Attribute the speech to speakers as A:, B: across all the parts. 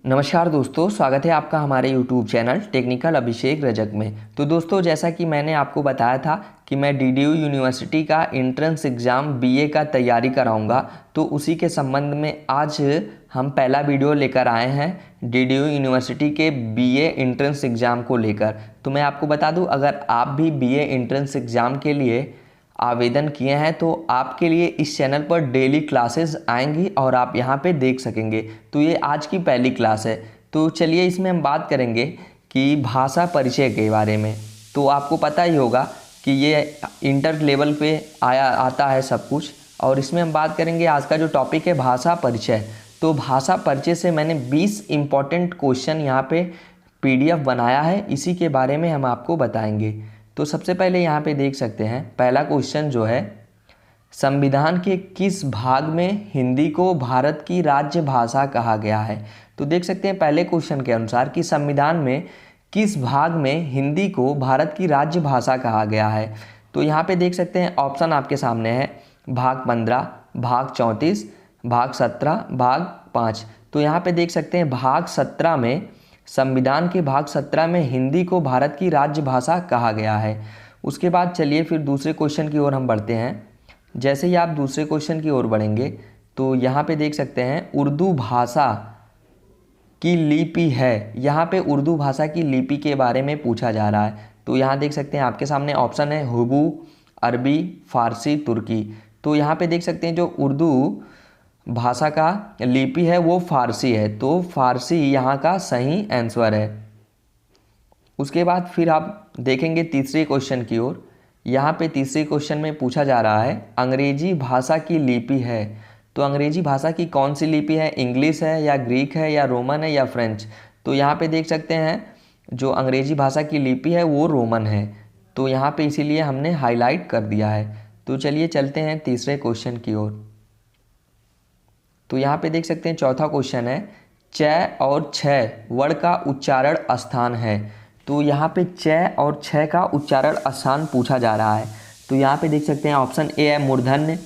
A: नमस्कार दोस्तों, स्वागत है आपका हमारे YouTube चैनल टेक्निकल अभिषेक रजक में। तो दोस्तों, जैसा कि मैंने आपको बताया था कि मैं DDU यूनिवर्सिटी का एंट्रेंस एग्ज़ाम BA का तैयारी कराऊंगा, तो उसी के संबंध में आज हम पहला वीडियो लेकर आए हैं DDU यूनिवर्सिटी के BA एंट्रेंस एग्ज़ाम को लेकर। तो मैं आपको बता दूं, अगर आप भी BA एंट्रेंस एग्ज़ाम के लिए आवेदन किए हैं तो आपके लिए इस चैनल पर डेली क्लासेस आएंगी और आप यहां पे देख सकेंगे। तो ये आज की पहली क्लास है। तो चलिए, इसमें हम बात करेंगे कि भाषा परिचय के बारे में। तो आपको पता ही होगा कि ये इंटर लेवल पे आता है सब कुछ, और इसमें हम बात करेंगे। आज का जो टॉपिक है भाषा परिचय। तो भाषा परिचय से मैंने 20 इम्पॉर्टेंट क्वेश्चन यहाँ पे PDF बनाया है, इसी के बारे में हम आपको बताएंगे। तो सबसे पहले यहाँ पे देख सकते हैं, पहला क्वेश्चन जो है, संविधान के किस भाग में हिंदी को भारत की राज्य भाषा कहा गया है। तो देख सकते हैं पहले क्वेश्चन के अनुसार कि संविधान में किस भाग में हिंदी को भारत की राज्य भाषा कहा गया है। तो यहाँ पे देख सकते हैं ऑप्शन आपके सामने है, भाग 15, भाग 34, भाग 17, भाग 5। तो यहाँ पे देख सकते हैं भाग 17 में, संविधान के भाग 17 में हिंदी को भारत की राज्य भाषा कहा गया है। उसके बाद चलिए फिर दूसरे क्वेश्चन की ओर हम बढ़ते हैं। जैसे ही आप दूसरे क्वेश्चन की ओर बढ़ेंगे तो यहाँ पे देख सकते हैं उर्दू भाषा की लिपि है। यहाँ पे उर्दू भाषा की लिपि के बारे में पूछा जा रहा है। तो यहाँ देख सकते हैं आपके सामने ऑप्शन है हुबू, अरबी, फारसी, तुर्की। तो यहाँ पे देख सकते हैं जो उर्दू भाषा का लिपि है वो फारसी है, तो फारसी यहाँ का सही आंसर है। उसके बाद फिर आप देखेंगे तीसरे क्वेश्चन की ओर। यहाँ पे तीसरे क्वेश्चन में पूछा जा रहा है अंग्रेजी भाषा की लिपि है। तो अंग्रेजी भाषा की कौन सी लिपि है, इंग्लिश है या ग्रीक है या रोमन है या फ्रेंच। तो यहाँ पे देख सकते हैं जो अंग्रेजी भाषा की लिपि है वो रोमन है। तो यहाँ पे इसीलिए हमने हाईलाइट कर दिया है। तो चलिए चलते हैं तीसरे क्वेश्चन की ओर। तो यहाँ पे देख सकते हैं चौथा क्वेश्चन है, च और छ वर्ण का उच्चारण स्थान है। तो यहाँ पे च और छ का उच्चारण स्थान पूछा जा रहा है। तो यहाँ पे देख सकते हैं ऑप्शन ए है मूर्धन्य,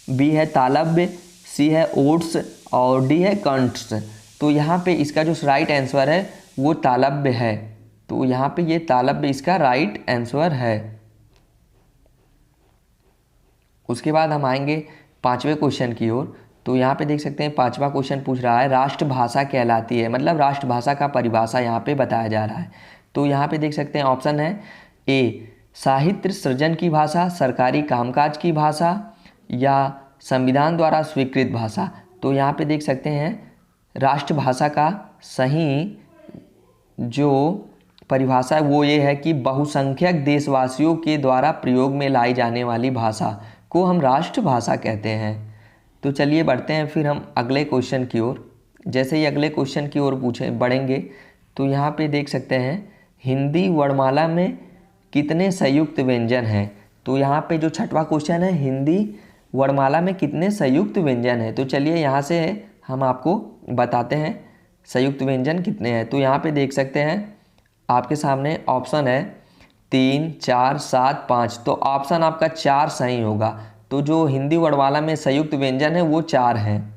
A: बी है तालव्य, सी है ओट्स और डी है कंठस्थ। तो यहाँ पे इसका जो राइट आंसर है वो तालव्य है। तो यहाँ पे ये तालव्य इसका राइट आंसर है। उसके बाद हम आएंगे पांचवें क्वेश्चन की ओर। तो यहाँ पे देख सकते हैं पांचवा क्वेश्चन पूछ रहा है राष्ट्रभाषा कहलाती है, मतलब राष्ट्रभाषा का परिभाषा यहाँ पे बताया जा रहा है। तो यहाँ पे देख सकते हैं ऑप्शन है ए साहित्य सृजन की भाषा, सरकारी कामकाज की भाषा या संविधान द्वारा स्वीकृत भाषा। तो यहाँ पे देख सकते हैं राष्ट्रभाषा का सही जो परिभाषा है वो ये है कि बहुसंख्यक देशवासियों के द्वारा प्रयोग में लाई जाने वाली भाषा को हम राष्ट्रभाषा कहते हैं। तो चलिए बढ़ते हैं फिर हम अगले क्वेश्चन की ओर। जैसे ही अगले क्वेश्चन की ओर बढ़ेंगे तो यहाँ पे देख सकते हैं हिंदी वर्णमाला में कितने संयुक्त व्यंजन हैं। तो यहाँ पे जो छठवां क्वेश्चन है, हिंदी वर्णमाला में कितने संयुक्त व्यंजन हैं। तो चलिए यहाँ से हम आपको बताते हैं संयुक्त व्यंजन कितने हैं। तो यहाँ पे देख सकते हैं आपके सामने ऑप्शन है 3, 4, 7, 5। तो ऑप्शन आपका 4 सही होगा। तो जो हिंदी वर्णमाला में संयुक्त व्यंजन है वो 4 हैं।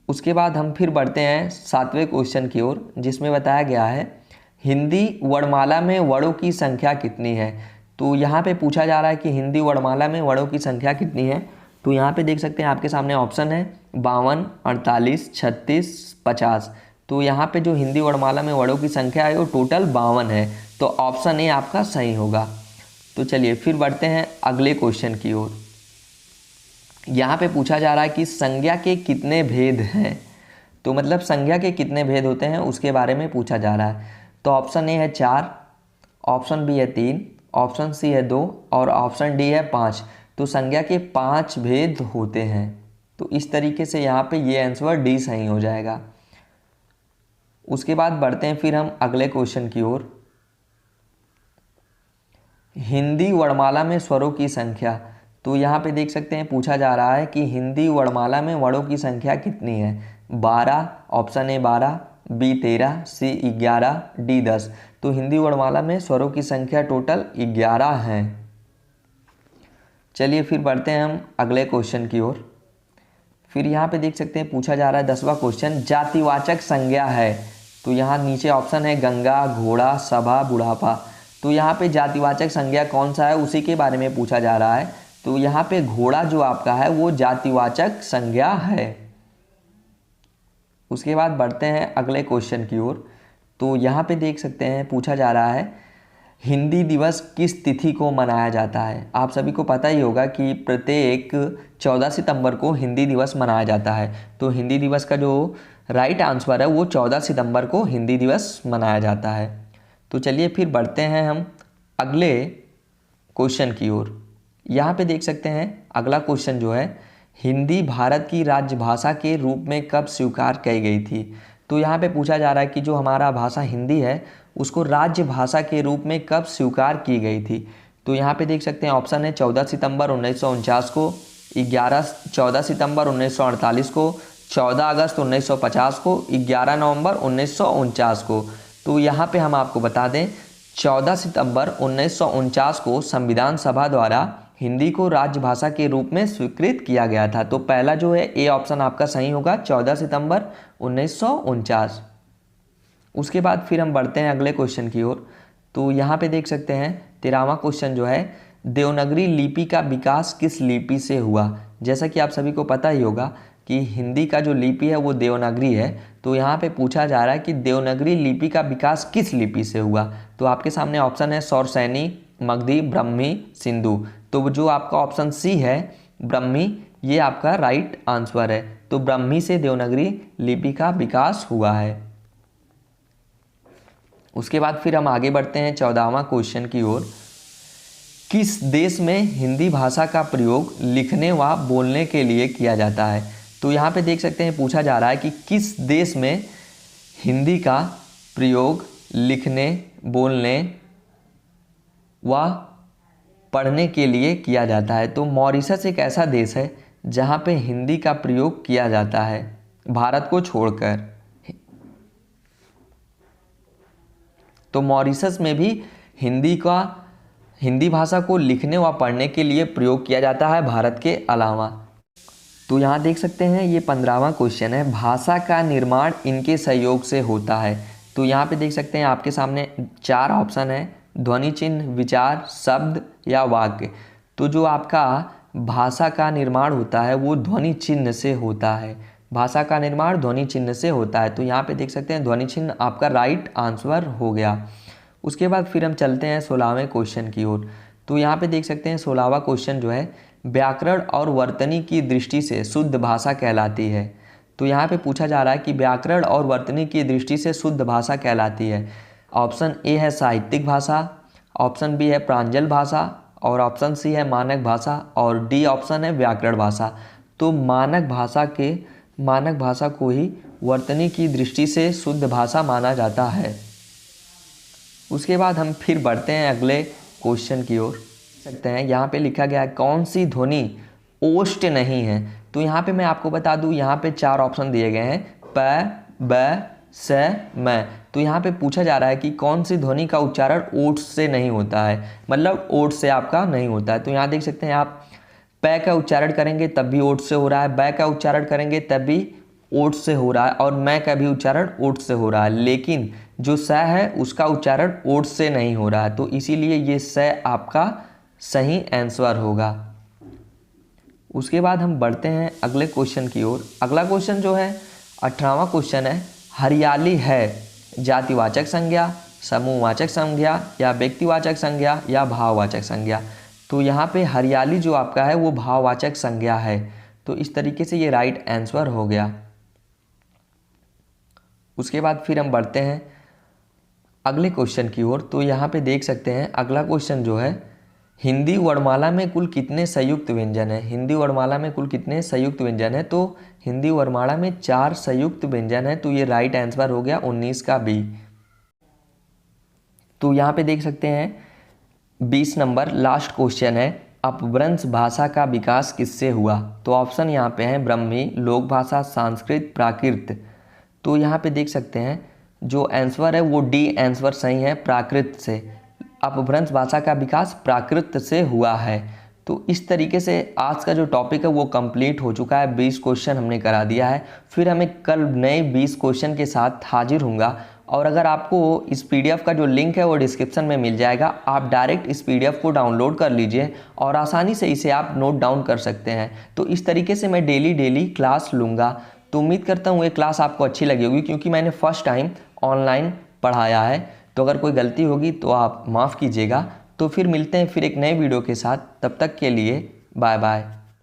A: उसके बाद हम फिर बढ़ते हैं सातवें क्वेश्चन की ओर, जिसमें बताया गया है हिंदी वर्णमाला में वर्णों की संख्या कितनी है। तो यहाँ पे पूछा जा रहा है कि हिंदी वर्णमाला में वर्णों की संख्या कितनी है। तो यहाँ पे देख सकते हैं आपके सामने ऑप्शन है 52, 48, 36, 50। तो यहाँ पे जो हिंदी वर्णमाला में वर्णों की संख्या है वो टोटल 52 है। तो ऑप्शन ए आपका सही होगा। तो चलिए फिर बढ़ते हैं अगले क्वेश्चन की ओर। यहाँ पे पूछा जा रहा है कि संज्ञा के कितने भेद हैं। तो मतलब संज्ञा के कितने भेद होते हैं उसके बारे में पूछा जा रहा है। तो ऑप्शन ए है 4, ऑप्शन बी है 3, ऑप्शन सी है 2 और ऑप्शन डी है 5। तो संज्ञा के 5 भेद होते हैं। तो इस तरीके से यहाँ पे ये आंसर डी सही हो जाएगा। उसके बाद बढ़ते हैं फिर हम अगले क्वेश्चन की ओर। हिंदी वर्णमाला में स्वरों की संख्या। तो यहाँ पे देख सकते हैं पूछा जा रहा है कि हिंदी वर्णमाला में वर्णों की संख्या कितनी है। 12, option A 12, B 13, C 11, D 10। तो हिंदी वर्णमाला में स्वरों की संख्या टोटल 11 है। चलिए फिर बढ़ते हैं हम अगले क्वेश्चन की ओर। फिर यहाँ पे देख सकते हैं पूछा जा रहा है 10वां क्वेश्चन, जातिवाचक संज्ञा है। तो यहाँ नीचे ऑप्शन है गंगा, घोड़ा, सभा, बुढ़ापा। तो यहाँ पे जातिवाचक संज्ञा कौन सा है उसी के बारे में पूछा जा रहा है। तो यहाँ पे घोड़ा जो आपका है वो जातिवाचक संज्ञा है। उसके बाद बढ़ते हैं अगले क्वेश्चन की ओर। तो यहाँ पे देख सकते हैं पूछा जा रहा है हिंदी दिवस किस तिथि को मनाया जाता है। आप सभी को पता ही होगा कि प्रत्येक 14 सितंबर को हिंदी दिवस मनाया जाता है। तो हिंदी दिवस का जो राइट आंसर है वो 14 सितंबर को हिंदी दिवस मनाया जाता है। तो चलिए फिर बढ़ते हैं हम अगले क्वेश्चन की ओर। यहाँ पे देख सकते हैं अगला क्वेश्चन जो है, हिंदी भारत की राजभाषा के रूप में कब स्वीकार की गई थी। तो यहाँ पे पूछा जा रहा है कि जो हमारा भाषा हिंदी है उसको राज्य भाषा के रूप में कब स्वीकार की गई थी। तो यहाँ पे देख सकते हैं ऑप्शन है 14 सितंबर 1949 को, 14 सितंबर 1948 को, 14 अगस्त 1950 को, 11 नवंबर 1949 को। तो यहाँ पे हम आपको बता दें 14 सितंबर 1949 को संविधान सभा द्वारा हिंदी को राजभाषा के रूप में स्वीकृत किया गया था। तो पहला जो है ए ऑप्शन आपका सही होगा, 14 सितंबर 1949। उसके बाद फिर हम बढ़ते हैं अगले क्वेश्चन की ओर। तो यहाँ पे देख सकते हैं 13वां क्वेश्चन जो है, देवनागरी लिपि का विकास किस लिपि से हुआ। जैसा कि आप सभी को पता ही होगा कि हिंदी का जो लिपि है वो देवनागरी है। तो यहाँ पे पूछा जा रहा है कि देवनागरी लिपि का विकास किस लिपि से हुआ। तो आपके सामने ऑप्शन है सौरसैनी, मगधी, ब्रह्मी, सिंधु। तो जो आपका ऑप्शन सी है ब्रह्मी, ये आपका राइट आंसर है। तो ब्रह्मी से देवनागरी लिपि का विकास हुआ है। उसके बाद फिर हम आगे बढ़ते हैं 14वां क्वेश्चन की ओर। किस देश में हिंदी भाषा का प्रयोग लिखने व बोलने के लिए किया जाता है। तो यहाँ पे देख सकते हैं पूछा जा रहा है कि किस देश में हिंदी का प्रयोग लिखने, बोलने व पढ़ने के लिए किया जाता है। तो मॉरिशस एक ऐसा देश है जहाँ पे हिंदी का प्रयोग किया जाता है भारत को छोड़कर। तो मॉरिशस में भी हिंदी भाषा को लिखने व पढ़ने के लिए प्रयोग किया जाता है भारत के अलावा। तो यहाँ देख सकते हैं ये 15वां क्वेश्चन है, भाषा का निर्माण इनके सहयोग से होता है। तो यहाँ पे देख सकते हैं आपके सामने 4 ऑप्शन है, ध्वनि चिन्ह, विचार, शब्द या वाक्य। तो जो आपका भाषा का निर्माण होता है वो ध्वनि चिन्ह से होता है। भाषा का निर्माण ध्वनि चिन्ह से होता है। तो यहाँ पे देख सकते हैं ध्वनि चिन्ह आपका राइट आंसर हो गया। उसके बाद फिर हम चलते हैं 16वें क्वेश्चन की ओर। तो यहाँ पे देख सकते हैं 16वां क्वेश्चन जो है, व्याकरण और वर्तनी की दृष्टि से शुद्ध भाषा कहलाती है। तो यहाँ पे पूछा जा रहा है कि व्याकरण और वर्तनी की दृष्टि से शुद्ध भाषा कहलाती है। ऑप्शन ए है साहित्यिक भाषा, ऑप्शन बी है प्रांजल भाषा और ऑप्शन सी है मानक भाषा और डी ऑप्शन है व्याकरण भाषा। तो मानक भाषा को ही वर्तनी की दृष्टि से शुद्ध भाषा माना जाता है। उसके बाद हम फिर बढ़ते हैं अगले क्वेश्चन की ओर। सकते हैं यहाँ पे लिखा गया है कौन सी ध्वनि ओष्ठ नहीं है। तो यहाँ पे मैं आपको बता दूँ, यहाँ पे 4 ऑप्शन दिए गए हैं, प, ब, स, म। तो यहाँ पे पूछा जा रहा है कि कौन सी ध्वनि का उच्चारण ओठ से नहीं होता है, मतलब ओठ से आपका नहीं होता है। तो यहाँ देख सकते हैं आप प का उच्चारण करेंगे तब भी ओठ से हो रहा है, ब का उच्चारण करेंगे तब भी ओठ से हो रहा है और मैं का भी उच्चारण ओठ से हो रहा है, लेकिन जो स है उसका उच्चारण ओठ से नहीं हो रहा है। तो इसीलिए ये स आपका सही आंसर होगा। उसके बाद हम बढ़ते हैं अगले क्वेश्चन की ओर। अगला क्वेश्चन जो है 18वां क्वेश्चन है, हरियाली है जातिवाचक संज्ञा, समूहवाचक संज्ञा या व्यक्तिवाचक संज्ञा या भाववाचक संज्ञा। तो यहाँ पे हरियाली जो आपका है वो भाववाचक संज्ञा है। तो इस तरीके से ये राइट आंसर हो गया। उसके बाद फिर हम बढ़ते हैं अगले क्वेश्चन की ओर। तो यहाँ पे देख सकते हैं अगला क्वेश्चन जो है, हिंदी वर्णमाला में कुल कितने संयुक्त व्यंजन हैं। हिंदी वर्णमाला में कुल कितने संयुक्त व्यंजन हैं। तो हिंदी वर्णमाला में 4 संयुक्त व्यंजन हैं। तो ये राइट आंसर हो गया 19 का बी। तो यहाँ पे देख सकते हैं 20 नंबर लास्ट क्वेश्चन है, अपभ्रंश भाषा का विकास किससे हुआ। तो ऑप्शन यहाँ पे हैं ब्रह्मी, लोक भाषा, संस्कृत, प्राकृत। तो यहाँ पे देख सकते हैं जो आंसर है वो डी आंसर सही है, प्राकृत से। अपभ्रंश भाषा का विकास प्राकृत से हुआ है। तो इस तरीके से आज का जो टॉपिक है वो कंप्लीट हो चुका है। 20 क्वेश्चन हमने करा दिया है। फिर हमें कल नए 20 क्वेश्चन के साथ हाजिर होऊंगा। और अगर आपको इस पीडीएफ का जो लिंक है वो डिस्क्रिप्शन में मिल जाएगा, आप डायरेक्ट इस पीडीएफ को डाउनलोड कर लीजिए और आसानी से इसे आप नोट डाउन कर सकते हैं। तो इस तरीके से मैं डेली क्लास लूँगा। तो उम्मीद करता हूँ ये क्लास आपको अच्छी लगी होगी, क्योंकि मैंने फर्स्ट टाइम ऑनलाइन पढ़ाया है। तो अगर कोई गलती होगी तो आप माफ़ कीजिएगा। तो फिर मिलते हैं फिर एक नए वीडियो के साथ, तब तक के लिए बाय बाय।